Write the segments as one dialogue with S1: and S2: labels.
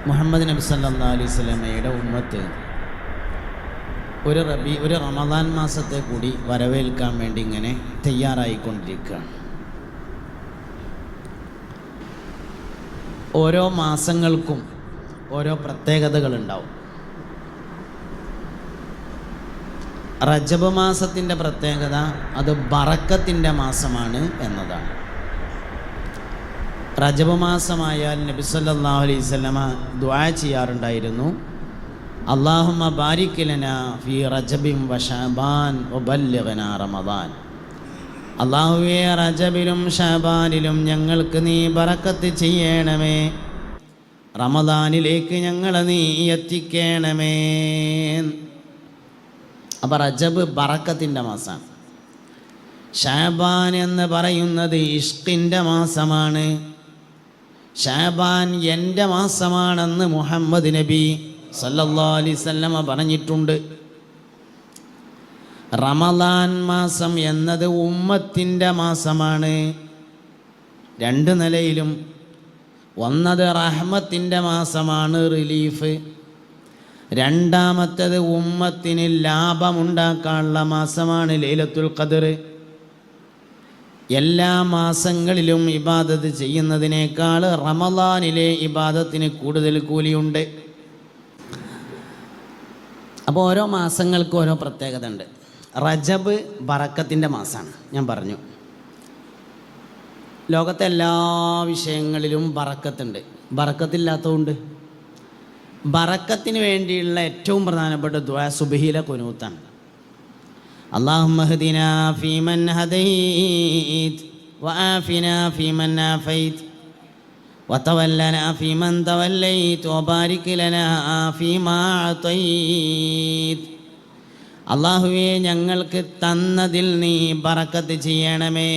S1: മുഹമ്മദ് നബി സല്ലല്ലാഹു അലൈഹി വസല്ലമയുടെ ഉമ്മത്ത് ഒരു റമദാൻ മാസത്തെ കൂടി വരവേൽക്കാൻ വേണ്ടി ഇങ്ങനെ തയ്യാറായിക്കൊണ്ടിരിക്കുകയാണ്. ഓരോ മാസങ്ങൾക്കും ഓരോ പ്രത്യേകതകളുണ്ടാവും. റജബ് മാസത്തിൻ്റെ പ്രത്യേകത അത് ബറക്കത്തിൻ്റെ മാസമാണ് എന്നതാണ്. റജബ് മാസമായാൽ നബി സല്ലല്ലാഹു അലൈഹി വസല്ലമ ദുആ ചെയ്യാറുണ്ടായിരുന്നു, അല്ലാഹുമ്മ ബാരിക് ലനാ ഫീ റജബിൻ വ ശഅബാൻ വബല്ലിഗ്നാ റമദാൻ. അല്ലാഹുവേ, റജബിലും ശഅബാനിലും ഞങ്ങൾക്ക് നീ ബറക്കത്ത് ചെയ്യണമേ, റമദാനിലേക്ക് ഞങ്ങളെ നീ എത്തിക്കണമേ. അപ്പോൾ റജബ് ബറക്കത്തിൻ്റെ മാസമാണ്. ശഅബാൻ എന്ന് പറയുന്നത് ഇഷ്കിൻ്റെ മാസമാണ്. ശഅബാൻ എൻ്റെ മാസമാണെന്ന് മുഹമ്മദ് നബി സല്ലല്ലാഹു അലൈഹി വസല്ലമ പറഞ്ഞിട്ടുണ്ട്. റമദാൻ മാസം എന്നത് ഉമ്മത്തിൻ്റെ മാസമാണ്. രണ്ട് നിലയിലും. ഒന്നത് റഹ്മത്തിൻ്റെ മാസമാണ്, റിലീഫ്. രണ്ടാമത്തേത് ഉമ്മത്തിന് ലാഭമുണ്ടാക്കാനുള്ള മാസമാണ്, ലൈലത്തുൽ ഖദ്ർ. എല്ലാ മാസങ്ങളിലും ഇബാദത്ത് ചെയ്യുന്നതിനേക്കാൾ റമദാനിലെ ഇബാദത്തിന് കൂടുതൽ കൂലിയുണ്ട്. അപ്പോൾ ഓരോ മാസങ്ങൾക്ക് ഓരോ പ്രത്യേകത ഉണ്ട്. റജബ് ബറക്കത്തിൻ്റെ മാസമാണ്, ഞാൻ പറഞ്ഞു. ലോകത്തെ എല്ലാ വിഷയങ്ങളിലും ബറക്കത്തുണ്ട്. ബറക്കത്തില്ലാത്തതുകൊണ്ട് ബറക്കത്തിന് വേണ്ടിയുള്ള ഏറ്റവും പ്രധാനപ്പെട്ട ദുആ സുബ്ഹിയിലെ ഖുനൂത്താണ്. അല്ലാഹുമ്മ ഹ്ദിനാ ഫീമൻ ഹദൈത് വആഫിനാ ഫീമൻ ആഫൈത് വതവല്ലനാ ഫീമൻ തവല്ലൈത് വബാരിക് ലനാ ഫീമാ അതൈത്. അല്ലാഹുവേ, ഞങ്ങൾക്ക് തന്നതിൽ നീ ബറക്കത്ത് ചെയ്യണമേ.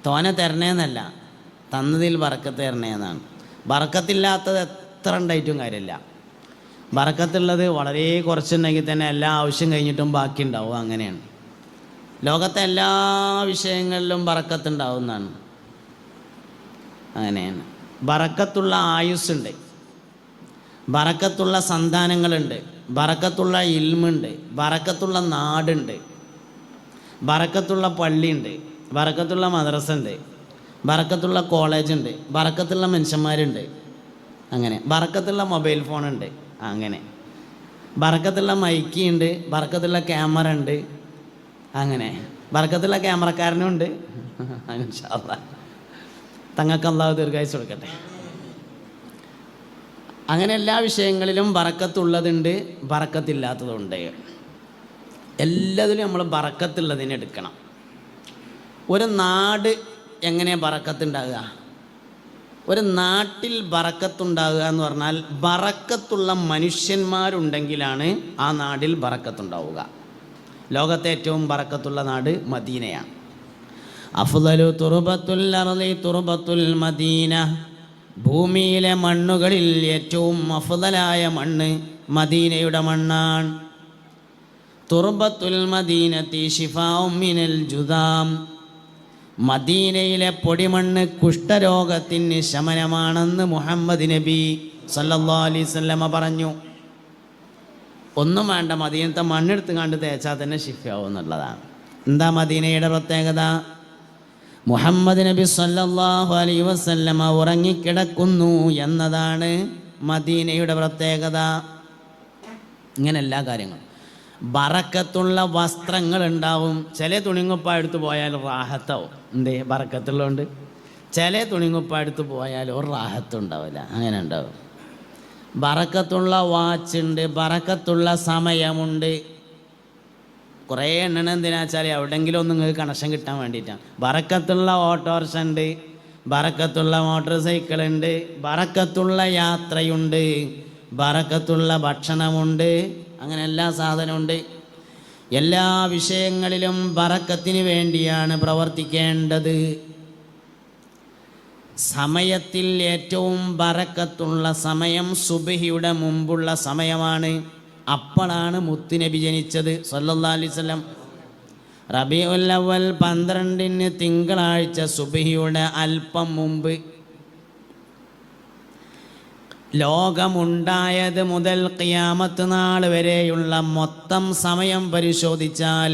S1: തോന തരണേന്നല്ല, തന്നതിൽ ബറക്കത്ത് തരണേന്നാണ്. ബറക്കത്തില്ലാത്തത് എത്ര ഉണ്ടായിട്ടും കാര്യമില്ല. ബറക്കത്തുള്ളത് വളരെ കുറച്ചുണ്ടെങ്കിൽ തന്നെ എല്ലാ ആവശ്യം കഴിഞ്ഞിട്ടും ബാക്കി ഉണ്ടാവും. അങ്ങനെയാണ് ലോകത്തെ എല്ലാ വിഷയങ്ങളിലും ബറക്കത്തുണ്ടാവുന്നതാണ്. അങ്ങനെയാണ്. ബറക്കത്തുള്ള ആയുസ്സുണ്ട്, ബറക്കത്തുള്ള സന്താനങ്ങളുണ്ട്, ബറക്കത്തുള്ള ഇൽമുണ്ട്, ബറക്കത്തുള്ള നാടുണ്ട്, ബറക്കത്തുള്ള പള്ളിയുണ്ട്, ബറക്കത്തുള്ള മദ്രസ ഉണ്ട്, ബറക്കത്തുള്ള കോളേജുണ്ട്, ബറക്കത്തുള്ള മനുഷ്യന്മാരുണ്ട്. അങ്ങനെ ബറക്കത്തുള്ള മൊബൈൽ ഫോണുണ്ട്. അങ്ങനെ ബറക്കത്തുള്ള മൈക്കി ഉണ്ട്, ബറക്കത്തുള്ള ക്യാമറ ഉണ്ട്. അങ്ങനെ ബറക്കത്തുള്ള ക്യാമറക്കാരനും ഉണ്ട്. ഇൻഷാ അല്ലാഹ് തങ്ങൾക്ക് അല്ലാഹു ദീർഘായുസ്സ് കൊടുക്കട്ടെ. അങ്ങനെ എല്ലാ വിഷയങ്ങളിലും ബറക്കത്തുള്ളതുണ്ട്, ബറക്കത്തില്ലാത്തതുണ്ട്. എല്ലാത്തിലും നമ്മൾ ബറക്കത്തുള്ളതിനെ എടുക്കണം. ഒരു നാട് എങ്ങനെ ബറക്കത്തുണ്ടാകുക? ഒരു നാട്ടിൽ ബറക്കത്തുണ്ടാകുക എന്ന് പറഞ്ഞാൽ ബറക്കത്തുള്ള മനുഷ്യന്മാരുണ്ടെങ്കിലാണ് ആ നാടിൽ ബറക്കത്തുണ്ടാവുക. ലോകത്തെ ഏറ്റവും ബറക്കത്തുള്ള നാട് മദീനയാണ്. അഫ്ളലു തുർബത്തുൽ അർളി തുർബത്തുൽ മദീന. ഭൂമിയിലെ മണ്ണുകളിൽ ഏറ്റവും അഫ്ളലായ മണ്ണ് മദീനയുടെ മണ്ണാണ്. തുർബത്തുൽ മദീനത്തി ശിഫാഉം മിനൽ ജുദാം. മദീനയിലെ പൊടിമണ്ണ് കുഷ്ഠരോഗത്തിന് ശമനമാണെന്ന് മുഹമ്മദ് നബി സല്ലല്ലാഹു അലൈഹി വസല്ലമ പറഞ്ഞു. ഒന്നും വേണ്ട, മദീനത്തെ മണ്ണെടുത്ത് കണ്ട് തേച്ചാൽ തന്നെ ശിഫയാവും എന്നുള്ളതാണ്. എന്താ മദീനയുടെ പ്രത്യേകത? മുഹമ്മദ് നബി സല്ലല്ലാഹു അലൈഹി വസല്ലമ ഉറങ്ങിക്കിടക്കുന്നു എന്നതാണ് മദീനയുടെ പ്രത്യേകത. ഇങ്ങനെ എല്ലാ കാര്യങ്ങളും. ബറക്കത്തുള്ള വസ്ത്രങ്ങൾ ഉണ്ടാവും. ചില തുണിങ്ങുപ്പ എടുത്ത് പോയാൽ റാഹത്താവും. എന്തേ? ബറക്കത്തുള്ളതുകൊണ്ട്. ചില തുണിങ്ങുപ്പ എടുത്ത് പോയാൽ ഒരു റാഹത്തും ഉണ്ടാവില്ല. അങ്ങനെ ഉണ്ടാവും. ബറക്കത്തുള്ള വാച്ചുണ്ട്, ബറക്കത്തുള്ള സമയമുണ്ട്. കുറേ എണ്ണണം എന്തിനാ വെച്ചാൽ എവിടെയെങ്കിലും ഒന്ന് നിങ്ങൾക്ക് കണക്ഷൻ കിട്ടാൻ വേണ്ടിയിട്ടാണ്. ബറക്കത്തുള്ള ഓട്ടോറിക്ഷ ഉണ്ട്, ബറക്കത്തുള്ള മോട്ടോർ സൈക്കിളുണ്ട്, ബറക്കത്തുള്ള യാത്രയുണ്ട്, ബറക്കത്തുള്ള ഭക്ഷണമുണ്ട്. അങ്ങനെ എല്ലാ സാധനമുണ്ട്. എല്ലാ വിഷയങ്ങളിലും ബറക്കത്തിന് വേണ്ടിയാണ് പ്രവർത്തിക്കേണ്ടത്. സമയത്തിൽ ഏറ്റവും ബറക്കത്തുള്ള സമയം സുബ്ഹിയുടെ മുമ്പുള്ള സമയമാണ്. അപ്പോഴാണ് മുത്തുനബി ജനിച്ചത് സല്ലല്ലാഹു അലൈഹി വസല്ലം. റബീഉൽ അവ്വൽ 12 തിങ്കളാഴ്ച സുബ്ഹിയുടെ അല്പം മുമ്പ്. ലോകമുണ്ടായത് മുതൽ ഖിയാമത്ത് നാൾ വരെയുള്ള മൊത്തം സമയം പരിശോധിച്ചാൽ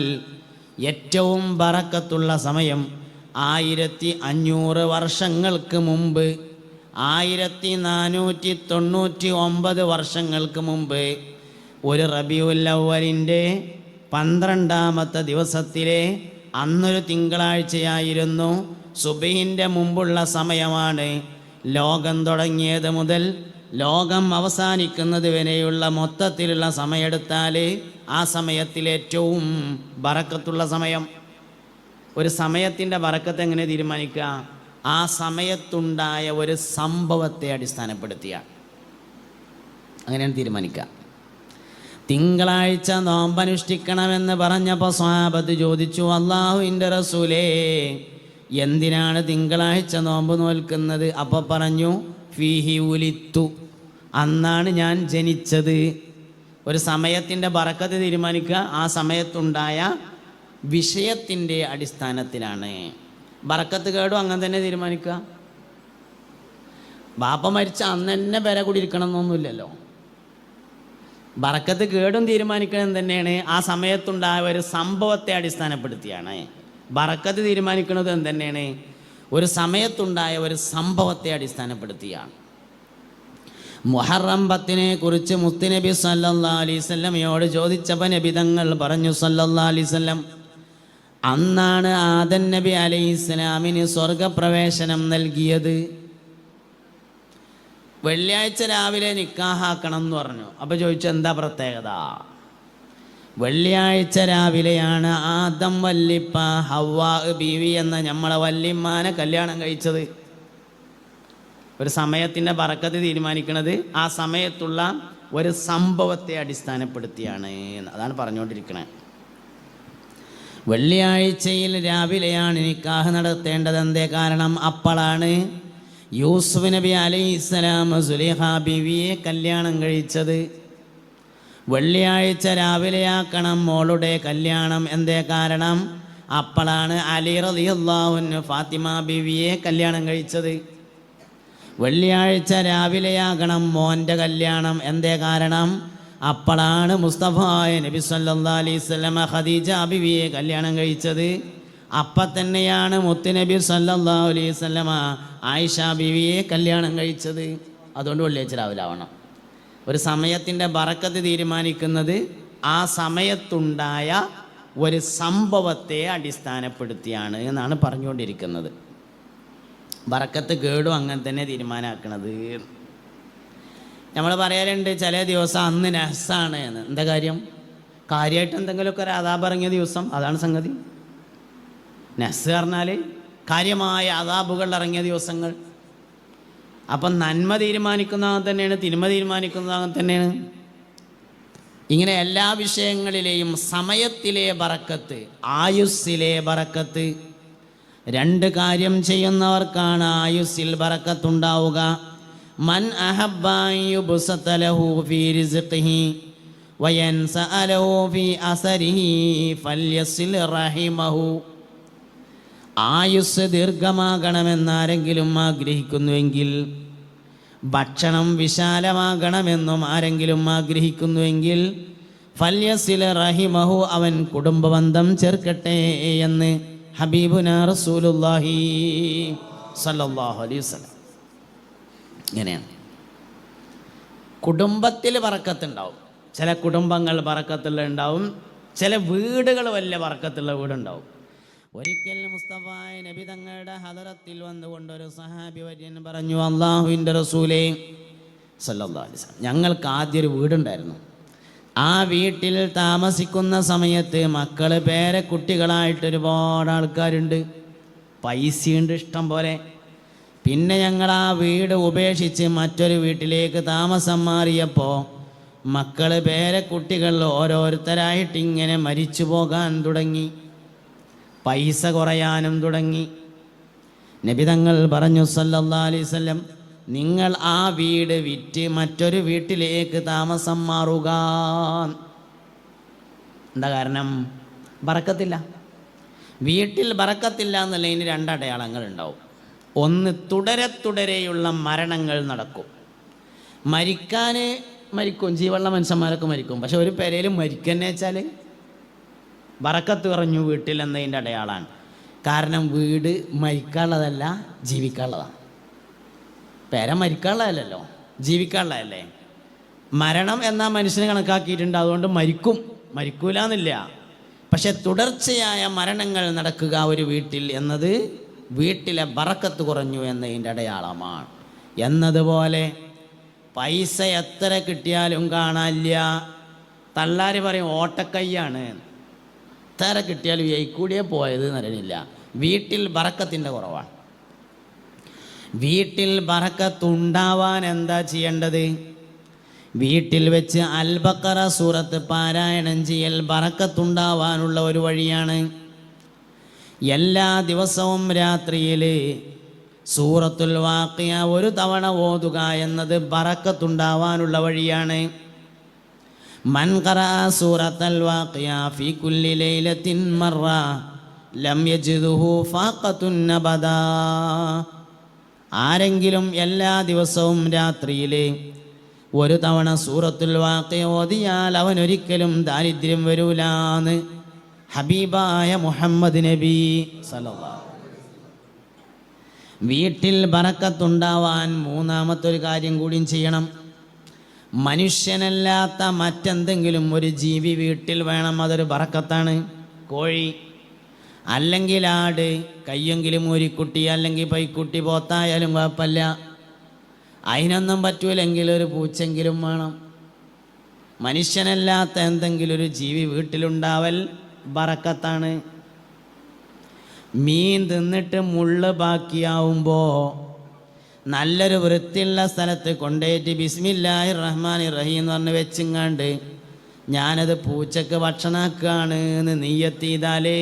S1: ഏറ്റവും ബറക്കത്തുള്ള സമയം 1500 വർഷങ്ങൾക്ക് മുമ്പ്, 1499 വർഷങ്ങൾക്ക് മുമ്പ് ഒരു റബീഉൽ അവ്വലിൻ്റെ 12ാമത്തെ ദിവസത്തിലെ അന്നൊരു തിങ്കളാഴ്ചയായിരുന്നു. സുബഹിൻ്റെ മുമ്പുള്ള സമയമാണ്. ലോകം തുടങ്ങിയത് മുതൽ ലോകം അവസാനിക്കുന്നത് വരെയുള്ള മൊത്തത്തിലുള്ള സമയമെടുത്താൽ ആ സമയത്തിൽ ഏറ്റവും ബറക്കത്തുള്ള സമയം. ഒരു സമയത്തിൻ്റെ ബറക്കത്ത് എങ്ങനെ തീരുമാനിക്കുക? ആ സമയത്തുണ്ടായ ഒരു സംഭവത്തെ അടിസ്ഥാനപ്പെടുത്തിയാണ് അങ്ങനെയാണ് തീരുമാനിക്കുക. തിങ്കളാഴ്ച നോമ്പനുഷ്ഠിക്കണമെന്ന് പറഞ്ഞപ്പോൾ സ്വഹാബത്ത് ചോദിച്ചു, അല്ലാഹുവിൻ്റെ റസൂലേ, എന്തിനാണ് തിങ്കളാഴ്ച നോമ്പ് നോൽക്കുന്നത്? അപ്പോൾ പറഞ്ഞു, ഫീഹി ഉലിത്തു, അന്നാണ് ഞാൻ ജനിച്ചത്. ഒരു സമയത്തിൻ്റെ ബറക്കത്ത് തീരുമാനിക്കുക ആ സമയത്തുണ്ടായ വിഷയത്തിൻ്റെ അടിസ്ഥാനത്തിലാണ്. ബറക്കത്ത് കേടും അങ്ങനെ തന്നെ തീരുമാനിക്കുക. ബാപ്പ മരിച്ച അന്ന് തന്നെ പെര കൂടിയിരിക്കണം എന്നൊന്നുമില്ലല്ലോ. ബറക്കത്ത് കേടും തീരുമാനിക്കുന്നത് തന്നെയാണ് ആ സമയത്തുണ്ടായ ഒരു സംഭവത്തെ അടിസ്ഥാനപ്പെടുത്തിയാണ്. ബറക്കത്ത് തീരുമാനിക്കുന്നത് എന്തുതന്നെയാണ്? ഒരു സമയത്തുണ്ടായ ഒരു സംഭവത്തെ അടിസ്ഥാനപ്പെടുത്തിയാണ്. മുഹറം 10-നെ കുറിച്ച് മുത്തുനബി സല്ലല്ലാഹു അലൈഹി വസല്ലമയോട് ചോദിച്ചപ്പോൾ നബി തങ്ങൾ പറഞ്ഞു സല്ലല്ലാഹു അലൈഹി വസല്ലം, അന്നാണ് ആദം നബി അലൈഹിസ്സലാമിന് സ്വർഗപ്രവേശനം നൽകിയത്. വെള്ളിയാഴ്ച രാവിലെ നിക്കാഹാക്കണം എന്ന് പറഞ്ഞു. അപ്പോൾ ചോദിച്ചു, എന്താ പ്രത്യേകത? വെള്ളിയാഴ്ച രാവിലെയാണ് ആദം വല്ലിപ്പ ഹവ്വാ ബീവി എന്ന നമ്മളെ വല്ലിമ്മാനെ കല്യാണം കഴിച്ചത്. ഒരു സമയത്തിൻ്റെ ബറക്കത്ത് തീരുമാനിക്കുന്നത് ആ സമയത്തുള്ള ഒരു സംഭവത്തെ അടിസ്ഥാനപ്പെടുത്തിയാണ്. അതാണ് പറഞ്ഞുകൊണ്ടിരിക്കുന്നത്. വെള്ളിയാഴ്ചയിൽ രാവിലെയാണ് നിക്കാഹ് നടത്തേണ്ടത്. എന്തേ കാരണം? അപ്പോഴാണ് യൂസുഫ് നബി അലൈഹിസ്സലാം സുലൈഖ ബീവിയെ കല്യാണം കഴിച്ചത്. വെള്ളിയാഴ്ച രാവിലെയാക്കണം മോളുടെ കല്യാണം. എന്തേ കാരണം? അപ്പോഴാണ് അലി റളിയല്ലാഹു അൻഹു ഫാത്തിമ ബീവിയെ കല്യാണം കഴിച്ചത്. വെള്ളിയാഴ്ച രാവിലെയാകണം മോൻ്റെ കല്യാണം. എന്തേ കാരണം? അപ്പോഴാണ് മുസ്തഫ നബി സല്ലല്ലാഹു അലൈഹി വസല്ലമ ഖദീജ ബീവിയെ കല്യാണം കഴിച്ചത്. അപ്പം തന്നെയാണ് മുത്തുനബി സല്ലല്ലാഹു അലൈഹി വസല്ലമ ആയിഷ ബീവിയെ കല്യാണം കഴിച്ചത്. അതുകൊണ്ട് വെള്ളിയാഴ്ച രാവിലെ ആവണം. ഒരു സമയത്തിൻ്റെ ബറക്കത്ത് തീരുമാനിക്കുന്നത് ആ സമയത്തുണ്ടായ ഒരു സംഭവത്തെ അടിസ്ഥാനപ്പെടുത്തിയാണ് എന്നാണ് പറഞ്ഞുകൊണ്ടിരിക്കുന്നത്. ബറക്കത്ത് കേടും അങ്ങനെ തന്നെ തീരുമാനമാക്കണത്. നമ്മൾ പറയാറുണ്ട് ചില ദിവസം അന്ന് നഹ്സാണ് എന്ന്. എന്താ കാര്യം? കാര്യമായിട്ട് എന്തെങ്കിലുമൊക്കെ ഒരു അദാബ് ഇറങ്ങിയ ദിവസം, അതാണ് സംഗതി. നഹ്സ് പറഞ്ഞാൽ കാര്യമായ അദാബുകൾ ഇറങ്ങിയ ദിവസങ്ങൾ. അപ്പം നന്മ തീരുമാനിക്കുന്നതാകെ തന്നെയാണ്, തിന്മ തീരുമാനിക്കുന്നതാകെ തന്നെയാണ്. ഇങ്ങനെ എല്ലാ വിഷയങ്ങളിലെയും സമയത്തിലെ ബറക്കത്ത്, ആയുസ്സിലെ ബറക്കത്ത്. രണ്ട് കാര്യം ചെയ്യുന്നവർക്കാണ് ആയുസ്സിൽ ബറക്കത്തുണ്ടാവുക. മൻ അഹബ്ബ യുബ്സത ലഹു ഫീ റിസ്ഖിഹി വയൻസഅ ലഹു ഫീ അസരിഹി ഫൽയസിൽ റഹിമഹു. ആയുസ് ദീർഘമാകണമെന്നാരെങ്കിലും ആഗ്രഹിക്കുന്നുവെങ്കിൽ, ഭക്ഷണം വിശാലമാകണമെന്നും ആരെങ്കിലും ആഗ്രഹിക്കുന്നുവെങ്കിൽ, ഫല്യസിൽ റഹിമഹു, അവൻ കുടുംബബന്ധം ചേർക്കട്ടെ എന്ന് ഹബീബുനാ റസൂലുള്ളാഹി സ്വല്ലല്ലാഹു അലൈഹി വസല്ലം. ഇങ്ങനെയാണ് കുടുംബത്തിൽ ബറക്കത്തുണ്ടാവും. ചില കുടുംബങ്ങൾ ബറക്കത്തുള്ള ഉണ്ടാവും, ചില വീടുകൾ വലിയ ബറക്കത്തുള്ള വീടുണ്ടാവും. ഒരിക്കൽ മുസ്തഫ നബി തങ്ങളുടെ ഹദറത്തിൽ വന്നുകൊണ്ടൊരു സഹാബി വര്യൻ പറഞ്ഞു, അല്ലാഹുവിൻ്റെ റസൂലേ സല്ലല്ലാഹു അലൈഹി വസല്ലം, ഞങ്ങൾക്ക് ആദ്യം ഒരു വീടുണ്ടായിരുന്നു. ആ വീട്ടിൽ താമസിക്കുന്ന സമയത്ത് മക്കൾ പേരക്കുട്ടികളായിട്ട് ഒരുപാട് ആൾക്കാരുണ്ട്, പൈസയുണ്ട് ഇഷ്ടം പോലെ. പിന്നെ ഞങ്ങൾ ആ വീട് ഉപേക്ഷിച്ച് മറ്റൊരു വീട്ടിലേക്ക് താമസം മാറിയപ്പോൾ മക്കൾ പേരക്കുട്ടികൾ ഓരോരുത്തരായിട്ട് ഇങ്ങനെ മരിച്ചു പോകാൻ തുടങ്ങി, പൈസ കുറയാനും തുടങ്ങി. നബി തങ്ങൾ പറഞ്ഞു സല്ലല്ലാഹു അലൈഹി വസല്ലം, നിങ്ങൾ ആ വീട് വിറ്റ് മറ്റൊരു വീട്ടിലേക്ക് താമസം മാറുക. എന്താ കാരണം? ബറക്കത്തില്ല. വീട്ടിൽ ബറക്കത്തില്ല എന്നുള്ളതിന് രണ്ടടയാളങ്ങൾ ഉണ്ടാവും. ഒന്ന്, തുടരെയുള്ള മരണങ്ങൾ നടക്കും. മരിക്കാൻ മരിക്കും, ജീവനുള്ള മനുഷ്യന്മാരൊക്കെ മരിക്കും. പക്ഷെ ഒരു പെരയിൽ മരിക്കന്നെ വെച്ചാൽ ബറക്കത്ത് കുറഞ്ഞു വീട്ടിൽ എന്നതിൻ്റെ അടയാളമാണ്. കാരണം വീട് മരിക്കാനുള്ളതല്ല, ജീവിക്കാനുള്ളതാണ്. പെര മരിക്കാനുള്ളതല്ലല്ലോ, ജീവിക്കാനുള്ളതല്ലേ. മരണം എന്നാ മനുഷ്യനെ കണക്കാക്കിയിട്ടുണ്ട്, അതുകൊണ്ട് മരിക്കൂല എന്നില്ല. പക്ഷെ തുടർച്ചയായ മരണങ്ങൾ നടക്കുക ഒരു വീട്ടിൽ എന്നത് വീട്ടിലെ ബറക്കത്ത് കുറഞ്ഞു എന്നതിൻ്റെ അടയാളമാണ്. എന്നതുപോലെ പൈസ എത്ര കിട്ടിയാലും കാണാനില്ല. തള്ളാർ പറയും ഓട്ടക്കയ്യാണ്, എത്ര കിട്ടിയാലും കൂടിയേ പോയത് എന്നറിയില്ല. വീട്ടിൽ ബറക്കത്തിൻ്റെ കുറവാണ്. വീട്ടിൽ ബറക്കത്തുണ്ടാവാൻ എന്താ ചെയ്യേണ്ടത്? വീട്ടിൽ വെച്ച് അൽ ബഖറ സൂറത്ത് പാരായണം ചെയ്യൽ ബറക്കത്തുണ്ടാവാനുള്ള ഒരു വഴിയാണ്. എല്ലാ ദിവസവും രാത്രിയിൽ സൂറത്തുൽ വാഖിയ ഒരു തവണ ഓതുക എന്നത് ബറക്കത്തുണ്ടാവാനുള്ള വഴിയാണ്. മൻ ഖറഅ സൂറത്തുൽ വാഖിയ ഫീ കുല്ലി ലൈലത്തിൻ മറ ലം യജിദുഹു ഫാഖത്തുൻ അബദാ. ആരെങ്കിലും എല്ലാ ദിവസവും രാത്രിയിൽ ഒരു തവണ സൂറത്തുൽ വാഖിയ ഓതിയാൽ അവനൊരിക്കലും ദാരിദ്ര്യം വരൂലാന്ന് ഹബീബായ മുഹമ്മദ് നബി സല്ലല്ലാഹു. വീട്ടിൽ ബറക്കത്തുണ്ടാവാൻ മൂന്നാമത്തൊരു കാര്യം കൂടിയും ചെയ്യണം. മനുഷ്യനല്ലാത്ത മറ്റെന്തെങ്കിലും ഒരു ജീവി വീട്ടിൽ വേണം, അതൊരു ബറക്കത്താണ്. കോഴി അല്ലെങ്കിൽ ആട്, കയ്യെങ്കിലും ഒരു കുട്ടി അല്ലെങ്കിൽ പൈക്കുട്ടി പോത്തായാലും കുഴപ്പമില്ല. അതിനൊന്നും പറ്റൂലെങ്കിൽ ഒരു പൂച്ചെങ്കിലും വേണം. മനുഷ്യനല്ലാത്ത എന്തെങ്കിലും ഒരു ജീവി വീട്ടിലുണ്ടാവൽ ബറക്കത്താണ്. മീൻ തിന്നിട്ട് മുള്ള് ബാക്കിയാവുമ്പോൾ നല്ലൊരു വൃത്തിയുള്ള സ്ഥലത്ത് കൊണ്ടുപോയിട്ട് ബിസ്മില്ലാഹിർ റഹ്മാനിർ റഹീം എന്ന് പറഞ്ഞ് വെച്ചിങ്ങാണ്ട് ഞാനത് പൂച്ചക്ക് ഭക്ഷണമാക്കുകയാണ് എന്ന് നിയ്യത്ത് ചെയ്താലേ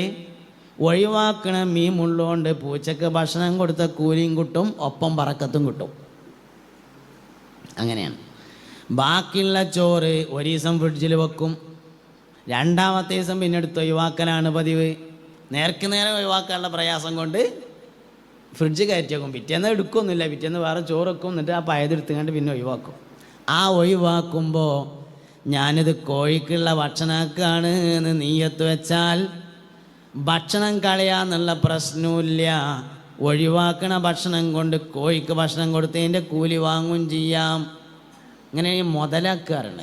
S1: ഒഴിവാക്കണ മീൻ മുള്ളുകൊണ്ട് പൂച്ചക്ക് ഭക്ഷണം കൊടുത്ത കൂലിയും കിട്ടും, ഒപ്പം ബറക്കത്തും കിട്ടും. അങ്ങനെയാണ്. ബാക്കിയുള്ള ചോറ് ഒരു ദിവസം ഫ്രിഡ്ജിൽ വെക്കും, രണ്ടാമത്തെ ദിവസം പിന്നെ എടുത്ത് ഒഴിവാക്കലാണ് പതിവ്. നേർക്ക് നേരെ ഒഴിവാക്കാനുള്ള പ്രയാസം കൊണ്ട് ഫ്രിഡ്ജ് കയറ്റി വെക്കും. പിറ്റേന്ന് എടുക്കൊന്നുമില്ല, പിറ്റേന്ന് വേറെ ചോറ് വെക്കും, എന്നിട്ട് ആ പയതെടുത്തുകൊണ്ട് പിന്നെ ഒഴിവാക്കും. ആ ഒഴിവാക്കുമ്പോൾ ഞാനിത് കോഴിക്കുള്ള ഭക്ഷണമാക്കുകയാണ് എന്ന് നീയത്ത് വെച്ചാൽ ഭക്ഷണം കളയാന്നുള്ള പ്രശ്നമില്ല. ഒഴിവാക്കണ ഭക്ഷണം കൊണ്ട് കോഴിക്ക് ഭക്ഷണം കൊടുത്തതിൻ്റെ കൂലി വാങ്ങുകയും ചെയ്യാം. ഇങ്ങനെ മുതലാക്കാറുണ്ട്.